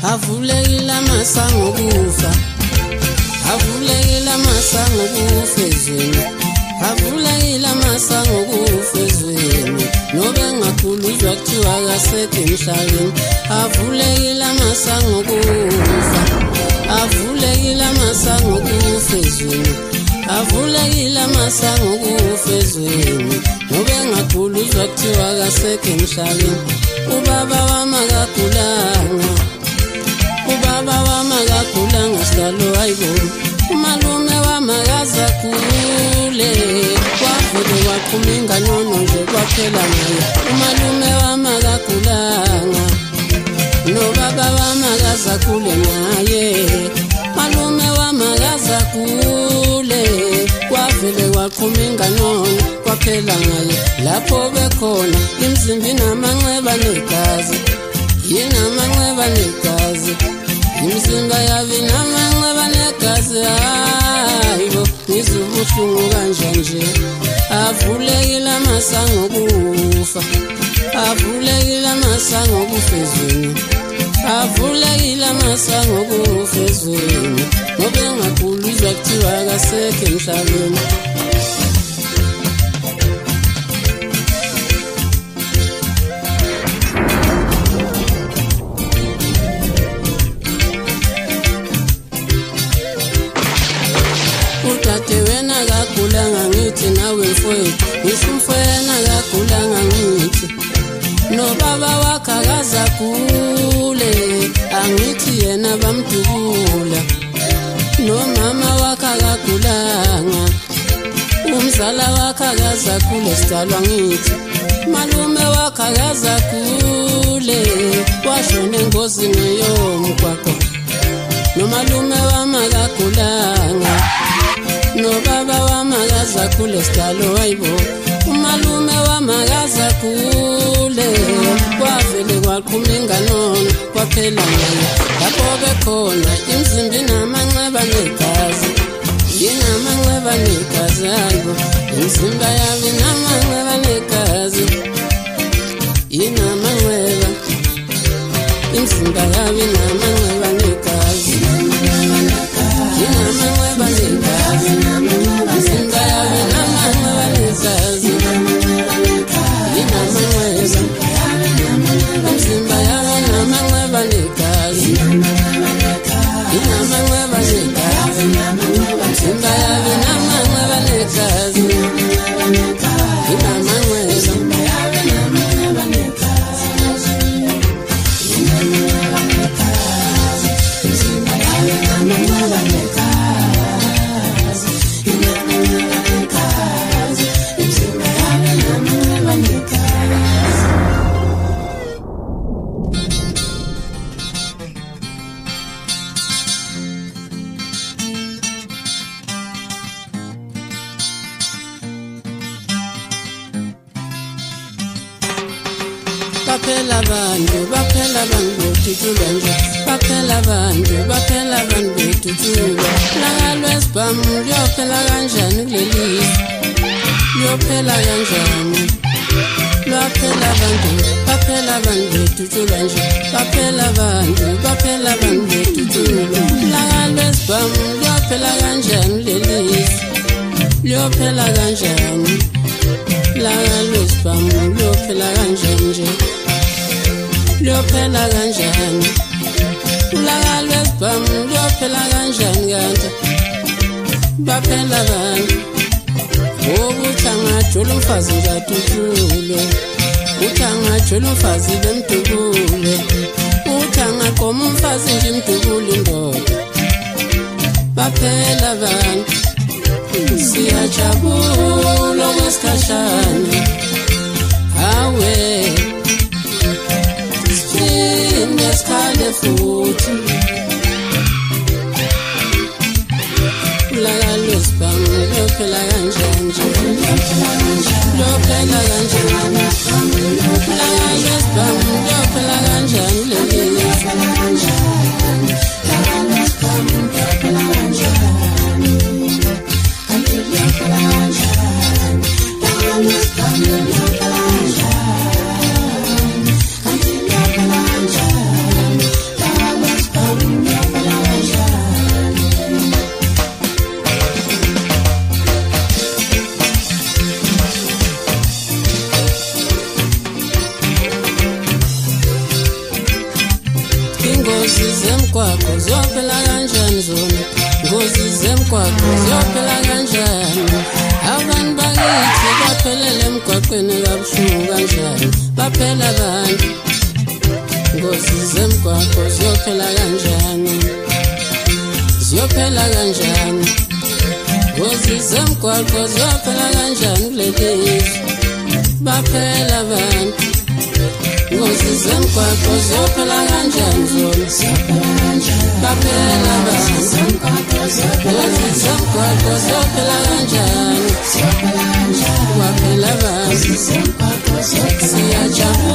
avulekile amasango kufa, avulekile amasango kufa ezweni, avulekile amasango kufa ezweni, nobe ngakhuluzwa kuthiwa akasekho emhlabeni, avulekile amasango kufa, avulekile amasango kufa ezweni, avulekile amasango kufa ezweni, nobe ngakhuluzwa kuthiwa akasekho emhlabeni. Ubaba wami akagulanga, ubaba wami akagulanga sitalo ayibona, umalume wami akazagule, kwavele waqhuma inganono nje kwaphela ngayo. Umalume wami akagulanga, nobaba wami akazagule naye, malume wami akazagule, kwavele waqhuma inganono kwaphela ngayo. Lapho bekhona imizimba inamanxeba negazi, inamanxeba negazi, imizimba yabo inamanxeba negazi. Hayibo ngizwa ubuhlungu kanjanje. Avulekile amasango kufa, avulekile amasango kufa ezweni, avulekile amasango kufa ezweni, nobe ngakhuluzwa kuthiwa akasekho emhlabeni. Udade wena akagulanga ngithi nawe mfowethu, ngisho umfowena akagulanga ngithi, nobaba wakhe akazagule, angithi yena bamdubula, nomama wakhe akagulanga, umzala wakhe akazagule sidalwa ngithi, malume wakhe akazagule, washona engozini yomgwaqo, nomalume wami akagulanga, nobaba wami akazagule sidalo ayibo, umalume wami akazagule, kwavele kwaqhuma inganono kwaphela ngayo. Lapho bekhona imizimba inamanxeba negazi, inamanxeba negazi ayibo, imizimba yabo inamanxeba negazi, inamanxeba, imizimba yabo inamanxeba negazi, inamanxeba negazi, imizimba yabo inamanxeba negazi, inamanxeba, imizimba yabo inamanxeba negazi, inamanxeba negazi, imizimba yabo inamanxeba negazi, baphela abantu bethuthulwa nje, baphela abantu bethuthulwa. Lakalwesibhamu liyophela kanjani kuleli, liyophela kanjani, lwaphela abantu bethuthulwa nje, baphela abantu bethuthulwa. Lakalwesibhamu liyophela kanjani kuleli, liyophela kanjani, lakalwesibhamu liyophela kanjani nje, liyophela kanjani, lakalwesibhamu liyophela kanjani kanti, baphela abantu. Uthi angajula umfazi nje athuthule, uthi angajula umfazi bemdubule, uthi angaqoma umfazi nje imdubule indoda, baphela abantu. Siyajabula okwesikhashana, hawe siphinde sikhale futhi, lakalwesibhamu liyophela kanjani nje, liyophela kanjani, lakalwesibhamu liyophela kanjani leli, Ngozi zemgwaqo ziyophela kanjani zona? Ngozi zemgwaqo ziyophela kanjani? Abantu bakithi baphelele emgwaqweni kabuhlungu kanjani? Baphela abantu. Ngozi zemgwaqo ziyophela kanjani? Ziyophela kanjani? Ngozi zemgwaqo ziyophela kanjani kuleli lizwe? Baphela abantu. Ngozi zemgwaqo ziyophela kanjani zona? Baphela abantu. Ngozi zemgwaqo ziyophela kanjani? Baphela abantu. Siyajabula.